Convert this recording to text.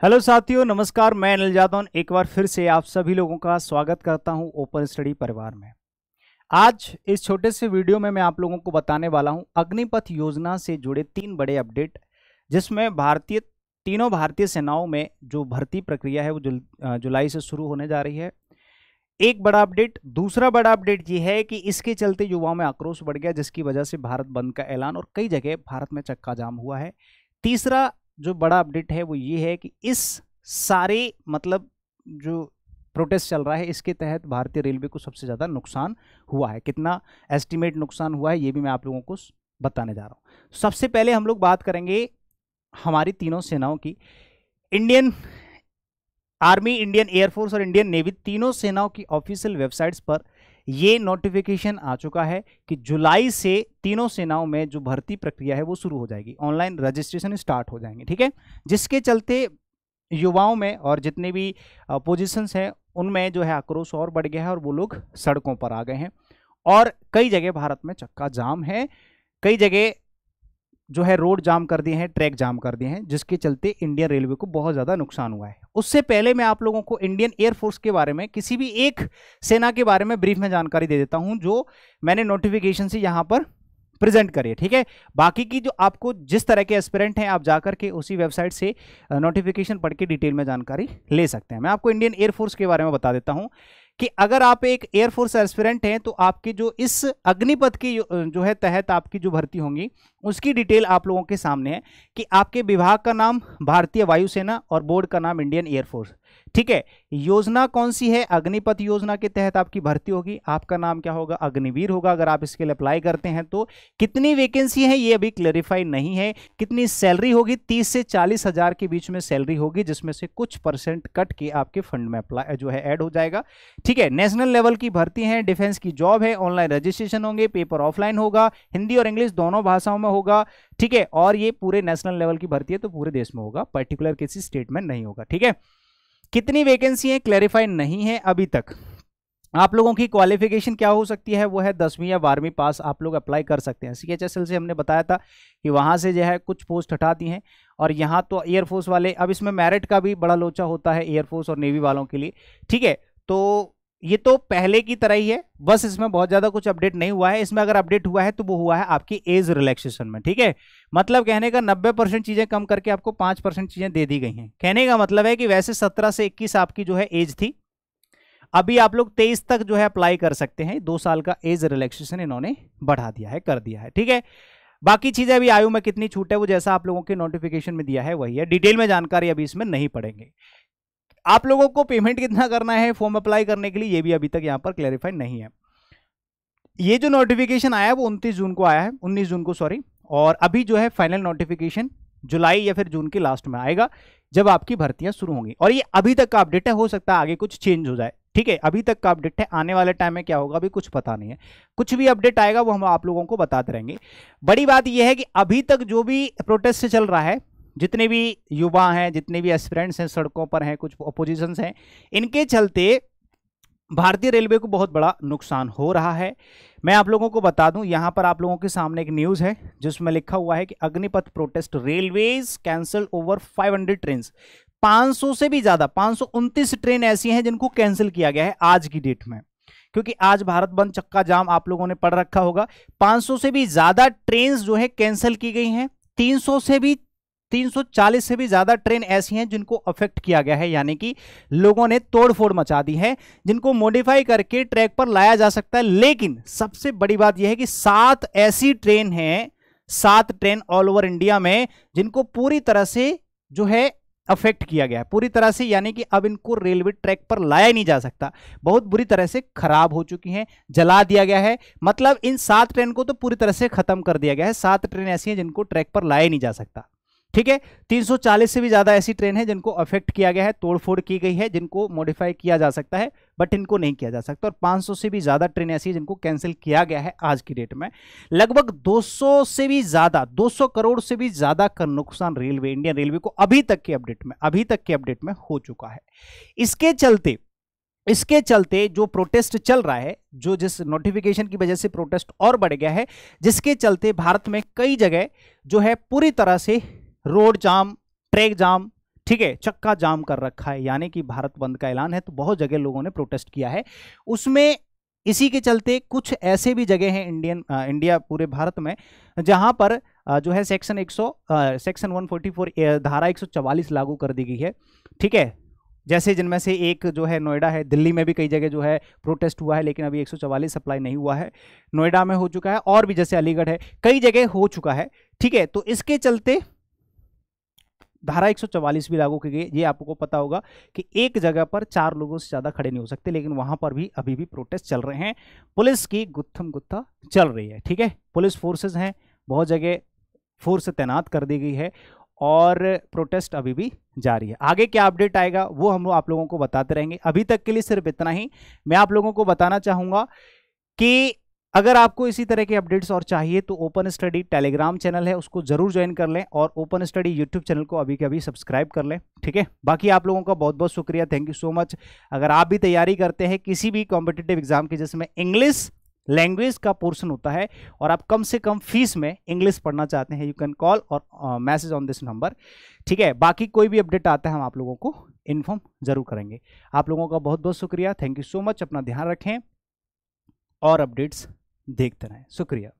Hello साथियों, नमस्कार। मैं अनिल जादौन एक बार फिर से आप सभी लोगों का स्वागत करता हूं ओपन स्टडी परिवार में। आज इस छोटे से वीडियो में मैं आप लोगों को बताने वाला हूं अग्निपथ योजना से जुड़े 3 बड़े अपडेट, जिसमें तीनों भारतीय सेनाओं में जो भर्ती प्रक्रिया है वो जुलाई से शुरू होने जा रही है। एक बड़ा अपडेट। दूसरा बड़ा अपडेट ये है कि इसके चलते युवाओं में आक्रोश बढ़ गया, जिसकी वजह से भारत बंद का ऐलान और कई जगह भारत में चक्का जाम हुआ है। तीसरा जो बड़ा अपडेट है वो ये है कि इस सारे जो प्रोटेस्ट चल रहा है इसके तहत भारतीय रेलवे को सबसे ज़्यादा नुकसान हुआ है। कितना एस्टिमेट नुकसान हुआ है ये भी मैं आप लोगों को बताने जा रहा हूँ। सबसे पहले हम लोग बात करेंगे हमारी तीनों सेनाओं की। इंडियन आर्मी, इंडियन एयरफोर्स और इंडियन नेवी तीनों सेनाओं की ऑफिशियल वेबसाइट्स पर ये नोटिफिकेशन आ चुका है कि जुलाई से तीनों सेनाओं में जो भर्ती प्रक्रिया है वो शुरू हो जाएगी, ऑनलाइन रजिस्ट्रेशन स्टार्ट हो जाएंगे। ठीक है, जिसके चलते युवाओं में और जितने भी पोजीशंस हैं उनमें जो है आक्रोश और बढ़ गया है और वो लोग सड़कों पर आ गए हैं और कई जगह भारत में चक्का जाम है। कई जगह जो है रोड जाम कर दिए हैं, ट्रैक जाम कर दिए हैं, जिसके चलते इंडियन रेलवे को बहुत ज़्यादा नुकसान हुआ है। उससे पहले मैं आप लोगों को इंडियन एयरफोर्स के बारे में, किसी भी एक सेना के बारे में ब्रीफ में जानकारी दे देता हूं जो मैंने नोटिफिकेशन से यहां पर प्रेजेंट करिए। ठीक है, बाकी की जो आपको जिस तरह के एस्पिरेंट हैं आप जाकर के उसी वेबसाइट से नोटिफिकेशन पढ़ के डिटेल में जानकारी ले सकते हैं। मैं आपको इंडियन एयरफोर्स के बारे में बता देता हूं कि अगर आप एक एयरफोर्स एस्पिरेंट हैं तो आपकी जो इस अग्निपथ की जो है तहत आपकी जो भर्ती होंगी उसकी डिटेल आप लोगों के सामने है कि आपके विभाग का नाम भारतीय वायुसेना और बोर्ड का नाम इंडियन एयरफोर्स। ठीक है, योजना कौन सी है? अग्निपथ योजना के तहत आपकी भर्ती होगी। आपका नाम क्या होगा? अग्निवीर होगा अगर आप इसके लिए अप्लाई करते हैं तो। कितनी वैकेंसी है ये अभी क्लैरिफाई नहीं है। कितनी सैलरी होगी? 30 से 40 हजार के बीच में सैलरी होगी, जिसमें से कुछ परसेंट कट के आपके फंड में अप्लाई जो है ऐड हो जाएगा। ठीक है, नेशनल लेवल की भर्ती है, डिफेंस की जॉब है, ऑनलाइन रजिस्ट्रेशन होंगे, पेपर ऑफलाइन होगा, हिंदी और इंग्लिश दोनों भाषाओं में होगा। ठीक है, और ये पूरे नेशनल लेवल की भर्ती है तो पूरे देश में होगा, पर्टिकुलर किसी स्टेट में नहीं होगा। ठीक है, कितनी वैकेंसी है क्लैरिफाई नहीं है अभी तक। आप लोगों की क्वालिफिकेशन क्या हो सकती है? वो है 10वीं या 12वीं पास आप लोग अप्लाई कर सकते हैं। CHSL से हमने बताया था कि वहाँ से जो है कुछ पोस्ट हटा दी हैं और यहाँ तो एयरफोर्स वाले, अब इसमें मेरिट का भी बड़ा लोचा होता है एयरफोर्स और नेवी वालों के लिए। ठीक है, तो ये तो पहले की तरह ही है, बस इसमें बहुत ज़्यादा कुछ अपडेट नहीं हुआ है। इसमें अगर अपडेट हुआ है तो वो हुआ है आपकी एज रिलैक्सेशन में। ठीक है, मतलब कहने का 90% चीज़ें कम करके आपको 5% चीज़ें दे दी गई हैं। कहने का मतलब है कि वैसे 17 से 21 आपकी जो है एज थी, अभी आप लोग 23 तक जो है अप्लाई कर सकते हैं। 2 साल का एज रिलैक्सेशन इन्होंने बढ़ा दिया है, कर दिया है। ठीक है, बाकी चीज़ें अभी आयु में कितनी छूट है वो जैसा आप लोगों के नोटिफिकेशन में दिया है वही है, डिटेल में जानकारी अभी इसमें नहीं पड़ेंगे। आप लोगों को पेमेंट कितना करना है फॉर्म अप्लाई करने के लिए ये भी अभी तक यहां पर क्लैरिफाई नहीं है। ये जो नोटिफिकेशन आया है वो 29 जून को आया है, 19 जून को सॉरी, और अभी जो है फाइनल नोटिफिकेशन जुलाई या फिर जून के लास्ट में आएगा जब आपकी भर्तियां शुरू होंगी। और ये अभी तक का अपडेट है, हो सकता है आगे कुछ चेंज हो जाए। ठीक है, अभी तक का अपडेट है, आने वाले टाइम में क्या होगा अभी कुछ पता नहीं है। कुछ भी अपडेट आएगा वो हम आप लोगों को बताते रहेंगे। बड़ी बात यह है कि अभी तक जो भी प्रोटेस्ट चल रहा है, जितने भी युवा हैं, जितने भी एस्पिरेंट्स हैं सड़कों पर हैं, कुछ अपोजिशंस हैं, इनके चलते भारतीय रेलवे को बहुत बड़ा नुकसान हो रहा है। मैं आप लोगों को बता दूं, यहां पर आप लोगों के सामने एक न्यूज़ है जिसमें लिखा हुआ है कि Agnipath protest, railways cancel over 500 train. 500 से भी ज्यादा, 529 ट्रेन ऐसी हैं जिनको कैंसिल किया गया है आज की डेट में, क्योंकि आज भारत बंद चक्का जाम आप लोगों ने पढ़ रखा होगा। 500 से भी ज्यादा ट्रेन जो है कैंसिल की गई हैं। 340 से भी ज्यादा ट्रेन ऐसी हैं जिनको अफेक्ट किया गया है, यानी कि लोगों ने तोड़फोड़ मचा दी है, जिनको मॉडिफाई करके ट्रैक पर लाया जा सकता है। लेकिन सबसे बड़ी बात यह है कि 7 ऐसी ट्रेन हैं, 7 ट्रेन ऑल ओवर इंडिया में जिनको पूरी तरह से जो है अफेक्ट किया गया है, पूरी तरह से, यानी कि अब इनको रेलवे ट्रैक पर लाया नहीं जा सकता, बहुत बुरी तरह से खराब हो चुकी हैं, जला दिया गया है। मतलब इन 7 ट्रेन को तो पूरी तरह से खत्म कर दिया गया है। 7 ट्रेन ऐसी हैं जिनको ट्रैक पर लाया नहीं जा सकता। ठीक है, 340 से भी ज्यादा ऐसी ट्रेन है जिनको अफेक्ट किया गया है, तोड़फोड़ की गई है, जिनको मॉडिफाई किया जा सकता है बट इनको नहीं किया जा सकता। और 500 से भी ज्यादा ट्रेन ऐसी है जिनको कैंसिल किया गया है आज की डेट में। लगभग 200 से भी ज्यादा, 200 करोड़ से भी ज्यादा का नुकसान रेलवे, इंडियन रेलवे को अभी तक के अपडेट में हो चुका है। इसके चलते जो प्रोटेस्ट चल रहा है, जो जिस नोटिफिकेशन की वजह से प्रोटेस्ट और बढ़ गया है, जिसके चलते भारत में कई जगह जो है पूरी तरह से रोड जाम, ट्रैक जाम, ठीक है, चक्का जाम कर रखा है, यानी कि भारत बंद का ऐलान है। तो बहुत जगह लोगों ने प्रोटेस्ट किया है। उसमें इसी के चलते कुछ ऐसे भी जगह हैं इंडिया पूरे भारत में जहां पर जो है सेक्शन 144 धारा 144 लागू कर दी गई है। ठीक है, जैसे जिनमें से एक जो है नोएडा है, दिल्ली में भी कई जगह जो है प्रोटेस्ट हुआ है, लेकिन अभी 144 अप्लाई नहीं हुआ है। नोएडा में हो चुका है, और भी जैसे अलीगढ़ है, कई जगह हो चुका है। ठीक है, तो इसके चलते धारा 144 भी लागू की गई। ये आपको पता होगा कि एक जगह पर 4 लोगों से ज्यादा खड़े नहीं हो सकते, लेकिन वहां पर भी अभी भी प्रोटेस्ट चल रहे हैं। पुलिस की गुत्थम गुत्था चल रही है। ठीक है, पुलिस फोर्सेस हैं, बहुत जगह फोर्स तैनात कर दी गई है और प्रोटेस्ट अभी भी जारी है। आगे क्या अपडेट आएगा वो हम आप लोगों को बताते रहेंगे। अभी तक के लिए सिर्फ इतना ही। मैं आप लोगों को बताना चाहूंगा कि अगर आपको इसी तरह के अपडेट्स और चाहिए तो ओपन स्टडी टेलीग्राम चैनल है, उसको जरूर ज्वाइन कर लें, और ओपन स्टडी यूट्यूब चैनल को अभी के अभी सब्सक्राइब कर लें। ठीक है, बाकी आप लोगों का बहुत बहुत शुक्रिया, थैंक यू सो मच। अगर आप भी तैयारी करते हैं किसी भी कॉम्पिटिटिव एग्जाम की जिसमें इंग्लिश लैंग्वेज का पोर्शन होता है और आप कम से कम फीस में इंग्लिश पढ़ना चाहते हैं, यू कैन कॉल और मैसेज ऑन दिस नंबर। ठीक है, बाकी कोई भी अपडेट आता है हम आप लोगों को इन्फॉर्म जरूर करेंगे। आप लोगों का बहुत बहुत शुक्रिया, थैंक यू सो मच। अपना ध्यान रखें और अपडेट्स देखते रहें। शुक्रिया।